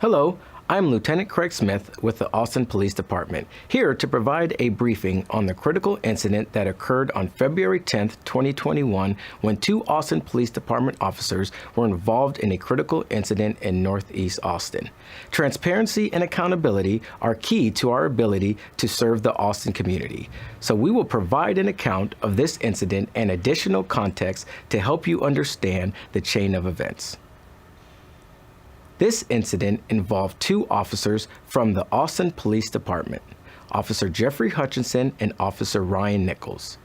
Hello, I'm Lieutenant Craig Smith with the Austin Police Department, here to provide a briefing on the critical incident that occurred on February 10, 2021, when two Austin Police Department officers were involved in a critical incident in Northeast Austin. Transparency and accountability are key to our ability to serve the Austin community, so we will provide an account of this incident and additional context to help you understand the chain of events. This incident involved two officers from the Austin Police Department, Officer Jeffrey Hutchinson and Officer Ryan Nichols.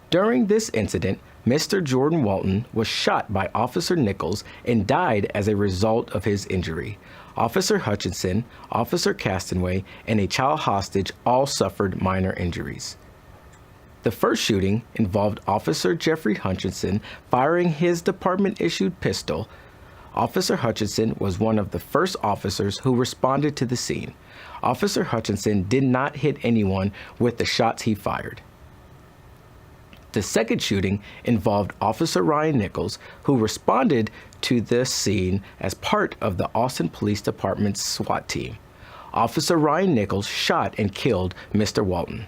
During this incident, Mr. Jordan Walton was shot by Officer Nichols and died as a result of his injury. Officer Hutchinson, Officer Castanway, and a child hostage all suffered minor injuries. The first shooting involved Officer Jeffrey Hutchinson firing his department-issued pistol. Officer Hutchinson was one of the first officers who responded to the scene. Officer Hutchinson did not hit anyone with the shots he fired. The second shooting involved Officer Ryan Nichols, who responded to the scene as part of the Austin Police Department's SWAT team. Officer Ryan Nichols shot and killed Mr. Walton.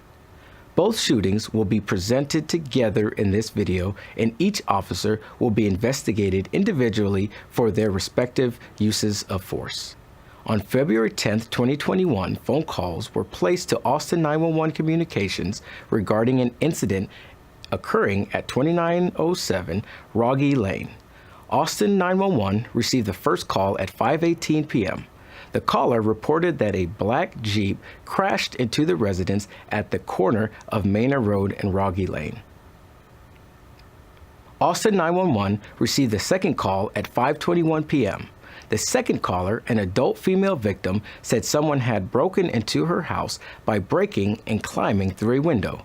Both shootings will be presented together in this video, and each officer will be investigated individually for their respective uses of force. On February 10, 2021, phone calls were placed to Austin 911 Communications regarding an incident occurring at 2907 Rogge Ln. Austin 911 received the first call at 5:18 p.m. The caller reported that a black Jeep crashed into the residence at the corner of Manor Road and Rogge Ln. Austin 911 received the second call at 5:21 p.m. The second caller, an adult female victim, said someone had broken into her house by breaking and climbing through a window.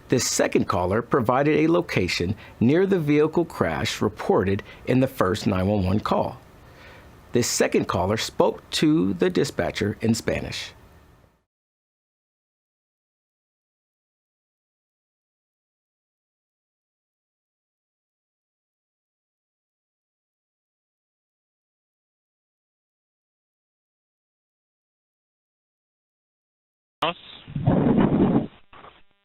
This second caller provided a location near the vehicle crash reported in the first 911 call. This second caller spoke to the dispatcher in Spanish.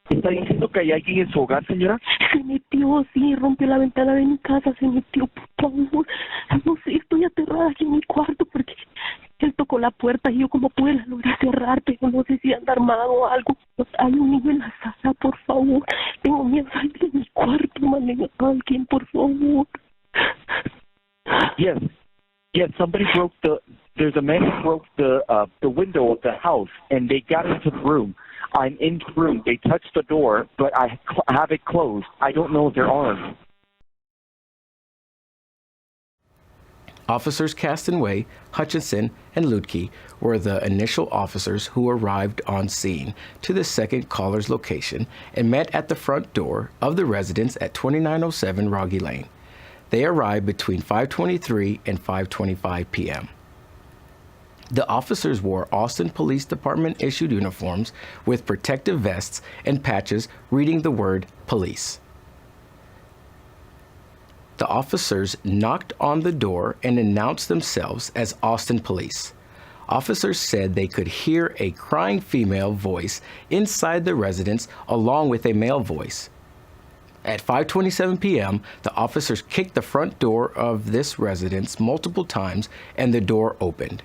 ¿Está diciendo que hay alguien en su hogar, señora? Se metió, sí, rompió la ventana de mi casa, se metió, por favor. No sé, estoy aterrada aquí en mi cuarto porque él tocó la puerta y yo como pude la logré cerrar, pero no sé si anda armado o algo. Hay un niño en la sala, por favor. Tengo miedo de salir de mi cuarto, manden a alguien, por favor. Yes, somebody there's a man who broke the window of the house and they got into the room. I'm in the room. They touched the door, but I have it closed. I don't know if they're armed. Officers Castanway, Hutchinson, and Lutke were the initial officers who arrived on scene to the second caller's location and met at the front door of the residence at 2907 Rogge Ln. They arrived between 5:23 and 5:25 p.m. The officers wore Austin Police Department issued uniforms with protective vests and patches reading the word police. The officers knocked on the door and announced themselves as Austin Police. Officers said they could hear a crying female voice inside the residence along with a male voice. At 5:27 p.m., the officers kicked the front door of this residence multiple times and the door opened.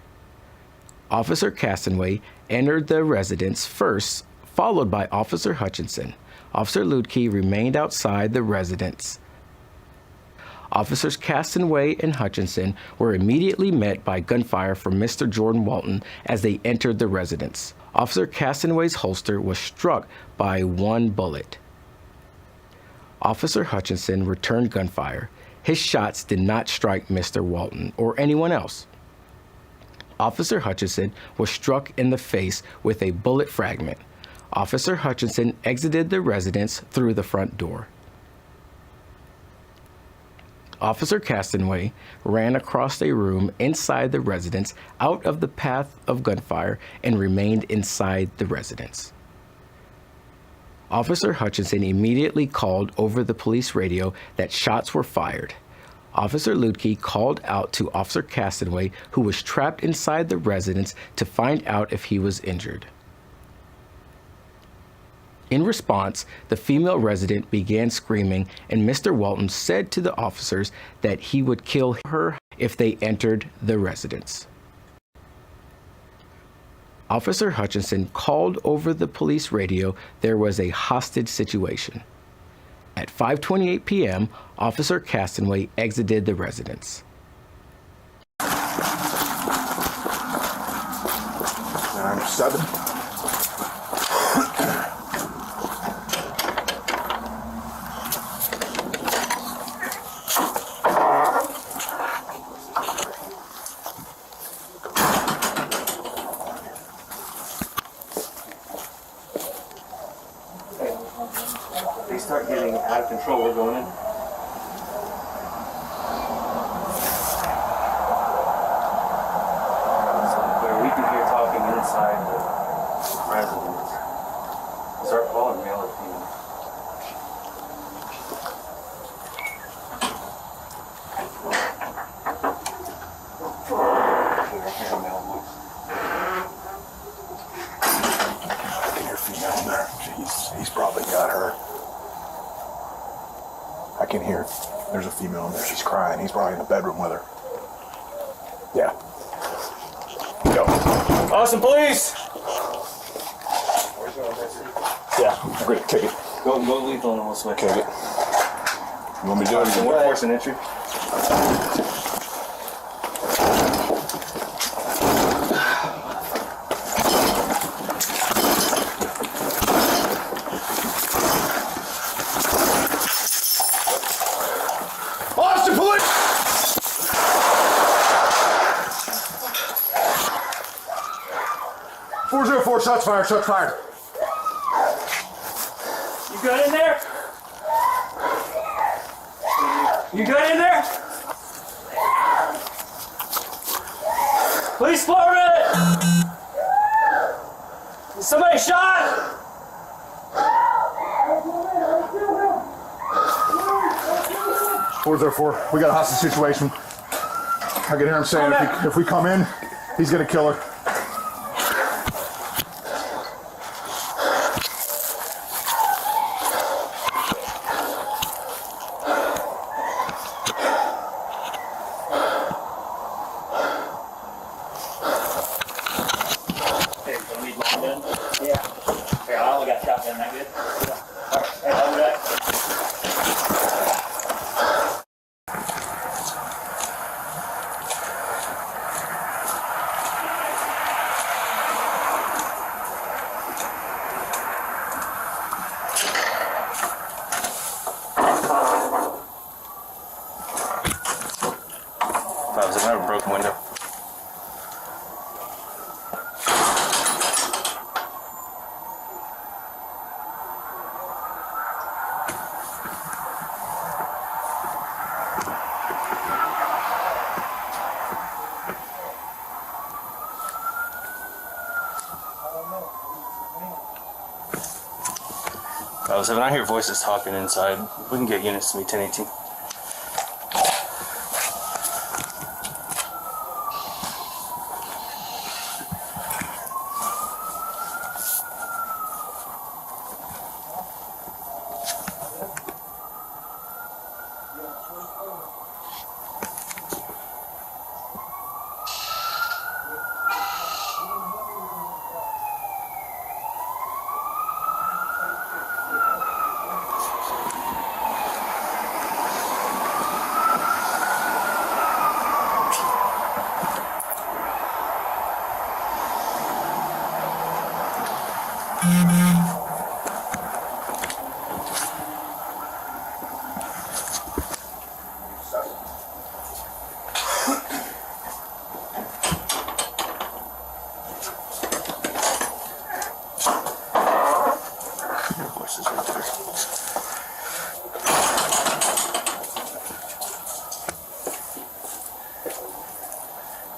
Officer Castanway entered the residence first, followed by Officer Hutchinson. Officer Lutke remained outside the residence. Officers Castanway and Hutchinson were immediately met by gunfire from Mr. Jordan Walton as they entered the residence. Officer Castanway's holster was struck by one bullet. Officer Hutchinson returned gunfire. His shots did not strike Mr. Walton or anyone else. Officer Hutchinson was struck in the face with a bullet fragment. Officer Hutchinson exited the residence through the front door. Officer Castanway ran across a room inside the residence out of the path of gunfire and remained inside the residence. Officer Hutchinson immediately called over the police radio that shots were fired. Officer Lutke called out to Officer Castanway, who was trapped inside the residence, to find out if he was injured. In response, the female resident began screaming, and Mr. Walton said to the officers that he would kill her if they entered the residence. Officer Hutchinson called over the police radio there was a hostage situation. At 5:28 p.m., Officer Castanway exited the residence. 907. They start getting out of control, we're going in. Where we can hear talking inside the residence. Start calling male or female. Hear male voice. I can hear female in there. He's probably got her. I can hear. There's a female in there. She's crying. He's probably in the bedroom with her. Yeah. Go. Austin police! Yeah. I'm going to kick it. Go lethal and we'll switch. Kick it. You want me to do it? We're forcing entry. Austin police! .404, shots fired, shots fired. You good in there? You good in there? Police department! Is somebody shot? 404, we got a hostage situation. I can hear him saying if we come in, he's gonna kill her. Hey, don't need long gun? Yeah. Here, I only got shotgun, that good? Alright, hey, hold that. Was it not a broken window? So when I hear voices talking inside, we can get units to me 1018.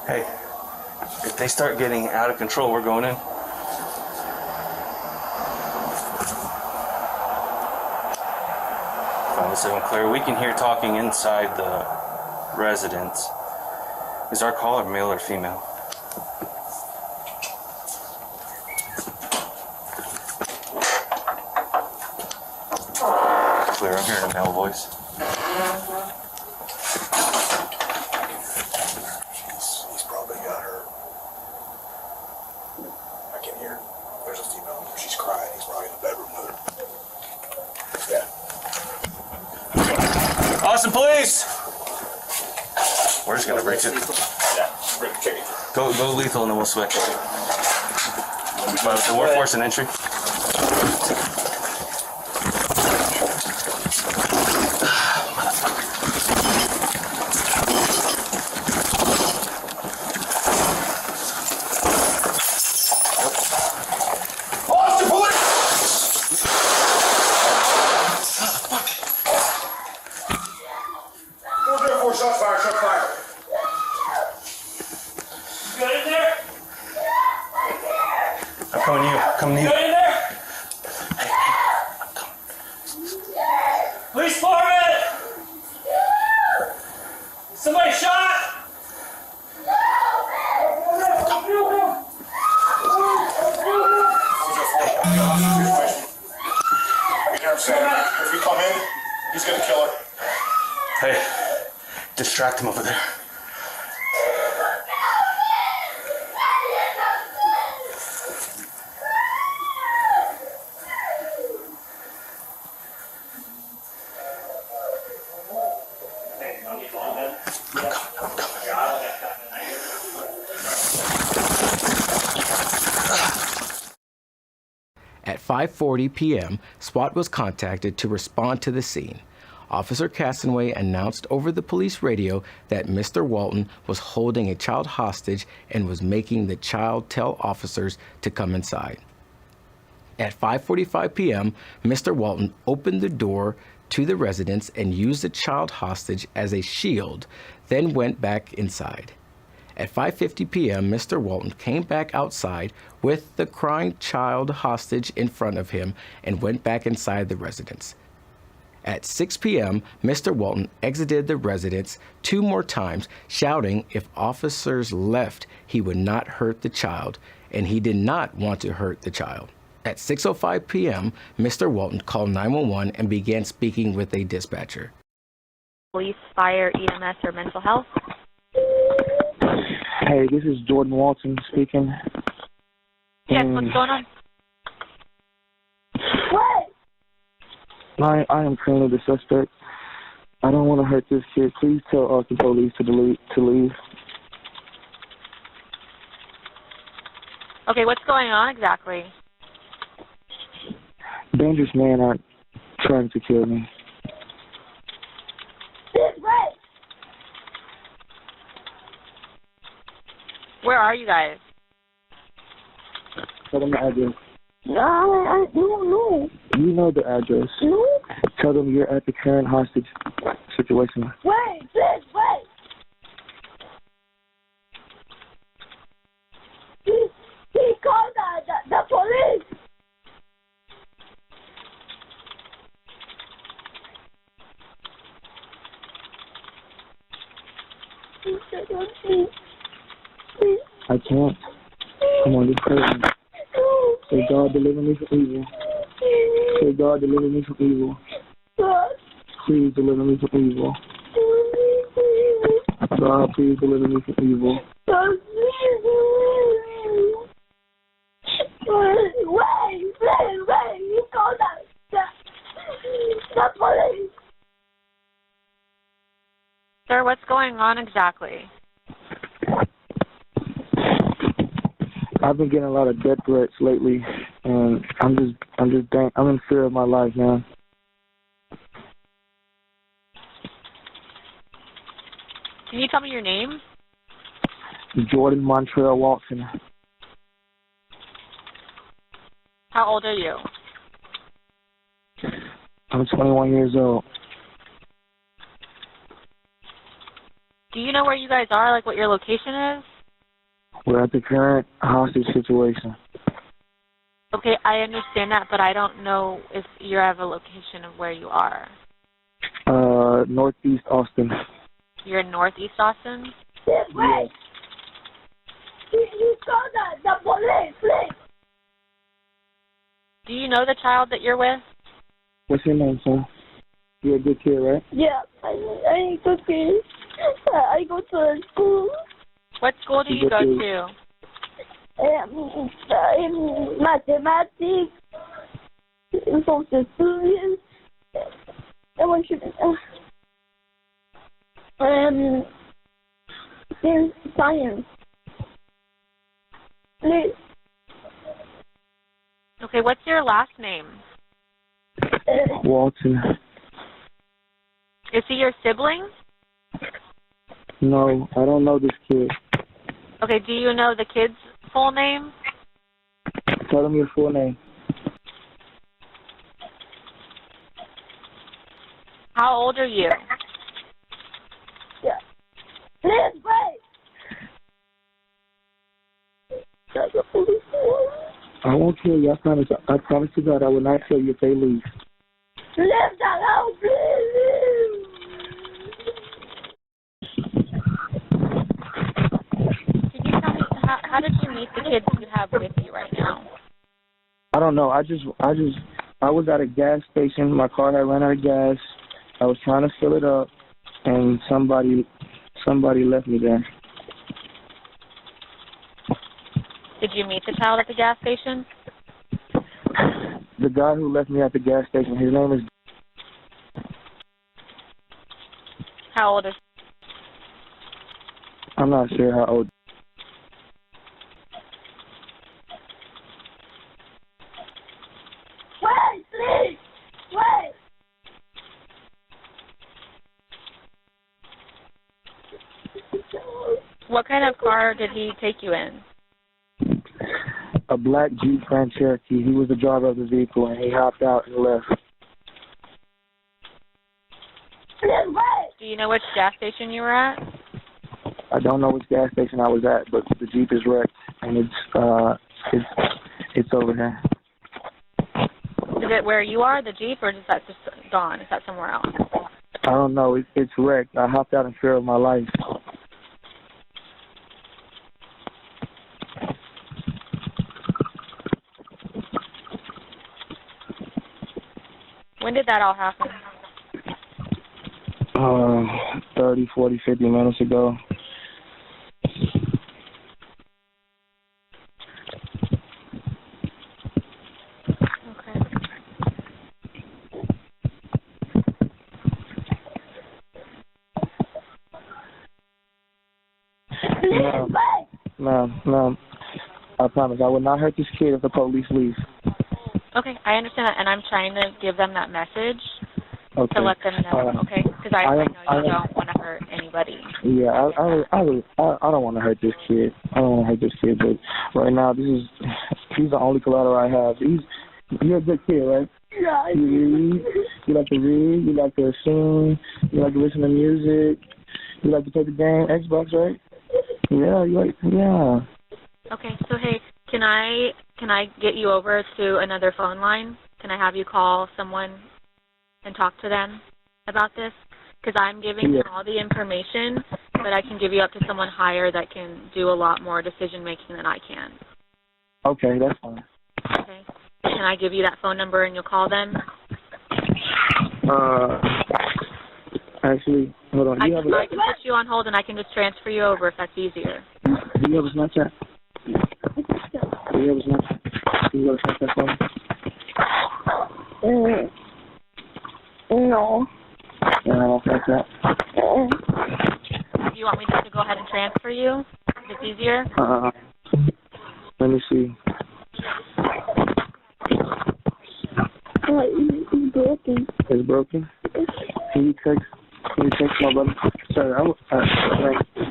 Hey, if they start getting out of control, we're going in. 507 clear. We can hear talking inside the residence. Is our caller male or female? Clear, I'm hearing a male voice. He's probably got her. I can hear. There's a female in there. She's crying. He's probably in the bedroom with her. Yeah. Austin police! We're just gonna break it. Yeah. Kick it. Go lethal and then we'll switch. The workforce and entry. Austin police! Go there for shot fire, shot fire. You got in there? I'm coming to you. Coming to you. You got in there? Hey, I'm coming. Police department! Somebody shot! If you come in, he's gonna kill her. Hey, distract him over there. At 5:40 p.m., SWAT was contacted to respond to the scene. Officer Castanway announced over the police radio that Mr. Walton was holding a child hostage and was making the child tell officers to come inside. At 5:45 p.m., Mr. Walton opened the door to the residence and used the child hostage as a shield, then went back inside. At 5:50 p.m., Mr. Walton came back outside with the crying child hostage in front of him and went back inside the residence. At 6 p.m., Mr. Walton exited the residence 2 more times, shouting if officers left, he would not hurt the child, and he did not want to hurt the child. At 6:05 p.m., Mr. Walton called 911 and began speaking with a dispatcher. Police, fire, EMS, or mental health? Hey, this is Jordan Walton speaking. Yes, what's going on? I am currently the suspect. I don't want to hurt this kid. Please tell the police to leave. Okay, what's going on exactly? Dangerous men are trying to kill me. Where are you guys? Tell them the address. No, I don't know. You know the address. No. Tell them you're at the current hostage situation. Wait. He called the police. I can't. Come on, just pray. Say, God, deliver me from evil. Say, God, deliver me from evil. Please deliver me from evil. God, please deliver me from evil. Wait. He called the police. Sir, what's going on exactly? I've been getting a lot of death threats lately, and I'm in fear of my life, man. Can you tell me your name? Jordan Montrell Watson. How old are you? I'm 21 years old. Do you know where you guys are, like what your location is? We're at the current hostage situation. Okay, I understand that, but I don't know if you have a location of where you are. Northeast Austin. You're in Northeast Austin? Yes, wait. You call the police, please. Do you know the child that you're with? What's your name, son? You're a good kid, right? Yeah, I go to I go to school. What school do you go to? In mathematics, in social studies, in science. Please. Okay, what's your last name? Walton. Is he your sibling? No, I don't know this kid. Okay, do you know the kid's full name? Tell him your full name. How old are you? Yeah. Please wait. That's a police force. I won't kill you. I promise to God I will not kill you if they leave. Leave the house, please. Can you tell me, how did you meet the kids you have with you right now? I don't know. I was at a gas station. My car had run out of gas. I was trying to fill it up, and somebody left me there. Did you meet the child at the gas station? The guy who left me at the gas station, his name is... How old is he? I'm not sure how old. Wait, please. Wait. What kind of car did he take you in? A black Jeep Grand Cherokee. He was the driver of the vehicle, and he hopped out and left. Please wait. Do you know which gas station you were at? I don't know which gas station I was at, but the Jeep is wrecked, and it's over there. Is it where you are, the Jeep, or is that just gone? Is that somewhere else? I don't know. It's wrecked. I hopped out in fear of my life. When did that all happen? 30, 40, 50 minutes ago. Okay. Ma'am, I promise I will not hurt this kid if the police leave. Okay, I understand that, and I'm trying to give them that message Okay. to let them know, okay? Because I know you don't want to hurt anybody. Yeah, I don't want to hurt this kid. I don't want to hurt this kid, but right now he's the only collateral I have. You're a good kid, right? Yeah. You read, you like to read, you like to sing, you like to listen to music, you like to play the game, Xbox, right? Yeah. Okay, so hey, can I get you over to another phone line? Can I have you call someone and talk to them about this? Because I'm giving them all the information, but I can give you up to someone higher that can do a lot more decision making than I can. Okay, that's fine. Okay. Can I give you that phone number and you'll call them? Actually, hold on. I can put you on hold and I can just transfer you over if that's easier. Do you have a Snapchat? Do you have a Snapchat? Do you have a Snapchat phone? No. Snapchat? Do you want me just to go ahead and transfer you? If it's easier? Let me see. It's broken. It's broken? Can you text my brother? Sorry,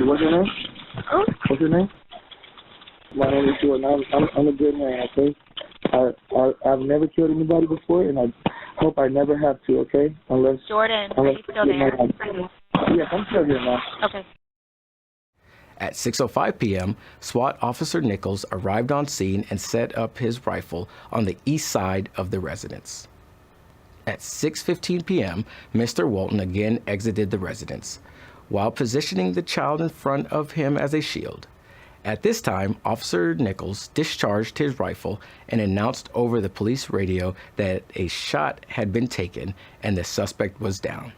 what's your name? What's your name? My name is Jordan. I'm a good man, okay? I've never killed anybody before, and I hope I never have to, okay? Jordan, are you still there? Yes, I'm still here now. Okay. At 6:05 p.m., SWAT Officer Nichols arrived on scene and set up his rifle on the east side of the residence. At 6:15 p.m., Mr. Walton again exited the residence. while positioning the child in front of him as a shield. At this time, Officer Nichols discharged his rifle and announced over the police radio that a shot had been taken and the suspect was down.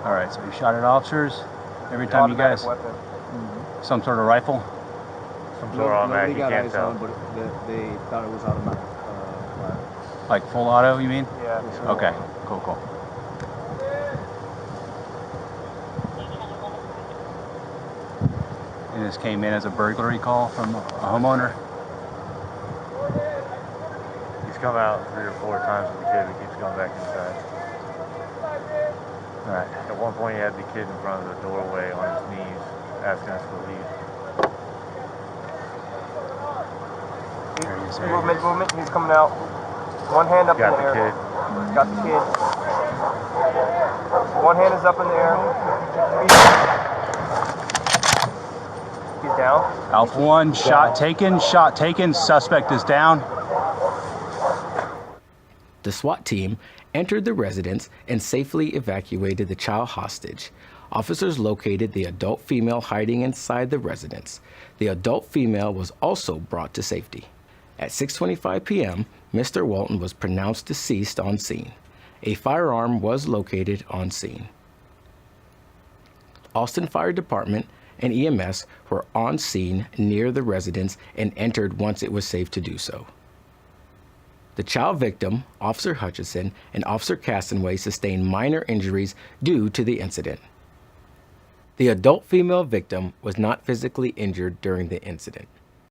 All right, so you shot at officers every time you guys... Some sort of rifle? Some sort of automatic, you can't tell. but they thought it was automatic. Like full auto, you mean? Yeah. Okay, cool. And this came in as a burglary call from a homeowner? He's come out 3 or 4 times with the kid, but keeps going back inside. All right. At one point, he had the kid in front of the doorway on his knees, asking us to leave. There he is. Movement, he's coming out. One hand up in the air. Kid. Got the kid. One hand is up in the air. He's down. Alpha 1, shot taken, suspect is down. The SWAT team entered the residence and safely evacuated the child hostage. Officers located the adult female hiding inside the residence. The adult female was also brought to safety. At 6:25 p.m., Mr. Walton was pronounced deceased on scene. A firearm was located on scene. Austin Fire Department and EMS were on scene near the residence and entered once it was safe to do so. The child victim, Officer Hutchinson, and Officer Castanway sustained minor injuries due to the incident. The adult female victim was not physically injured during the incident.